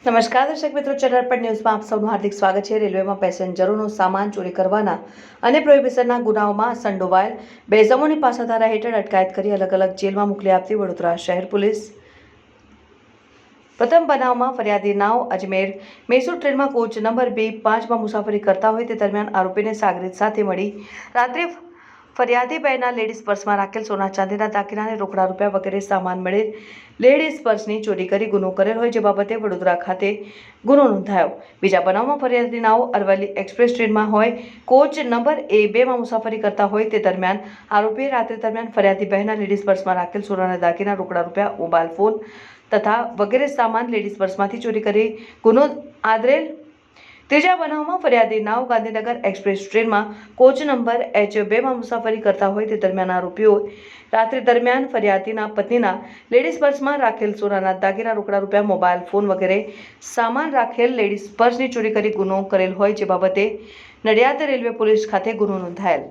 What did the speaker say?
નમસ્કાર દર્શક મિત્રો, ચેનલ પર ન્યૂઝમાં આપ સૌનું હાર્દિક સ્વાગત છે। રેલવેમાં પેસેન્જરોનો સામાન ચોરી કરવાના અને પ્રોહિબિશનના ગુનાઓમાં સંડોવાયેલ બે ઇસમોની પાસાધારા હેઠળ અટકાયત કરી અલગ અલગ જેલમાં મોકલી આપતી વડોદરા શહેર પોલીસ। પ્રથમ બનાવમાં ફરિયાદી નાવ અજમેર મૈસૂર ટ્રેનમાં કોચ નંબર B5માં મુસાફરી કરતા હોય તે દરમિયાન આરોપીને સાગરીત સાથે મળી રાત્રે ફરિયાદી બહેના લેડીઝ પર્સમાં રાખેલ સોના ચાંદીના દાગીનાને રોકડા રૂપિયા વગેરે સામાન મળેલ લેડીઝ પર્સની ચોરી કરી ગુનો કરેલ હોય જે બાબતે વડોદરા ખાતે ગુનો નોંધાયો। બીજા બનાવમાં ફરિયાદી નાવ અરવલ્લી એક્સપ્રેસ ટ્રેનમાં હોય કોચ નંબર A2માં મુસાફરી કરતા હોય તે દરમિયાન આરોપીએ રાત્રે દરમિયાન ફરિયાદી બહેના લેડીઝ પર્સમાં રાખેલ સોનાના દાગીના રોકડા રૂપિયા મોબાઈલ ફોન તથા વગેરે સામાન લેડીઝ પર્સમાંથી ચોરી કરી ગુનો આદરેલ। ત્રીજા બનાવમાં ફરિયાદી નાવ ગાંધીનગર એક્સપ્રેસ ટ્રેનમાં કોચ નંબર H2માં મુસાફરી કરતા હોય તે દરમિયાન આરોપીઓ રાત્રિ દરમિયાન ફરિયાદીના પત્નીના લેડીઝ પર્સમાં રાખેલ સોનાના દાગીના રોકડા રૂપિયા મોબાઈલ ફોન વગેરે સામાન રાખેલ લેડીઝ પર્સની ચોરી કરી ગુનો કરેલ હોય જે બાબતે નડિયાદ રેલવે પોલીસ ખાતે ગુનો નોંધાયેલ।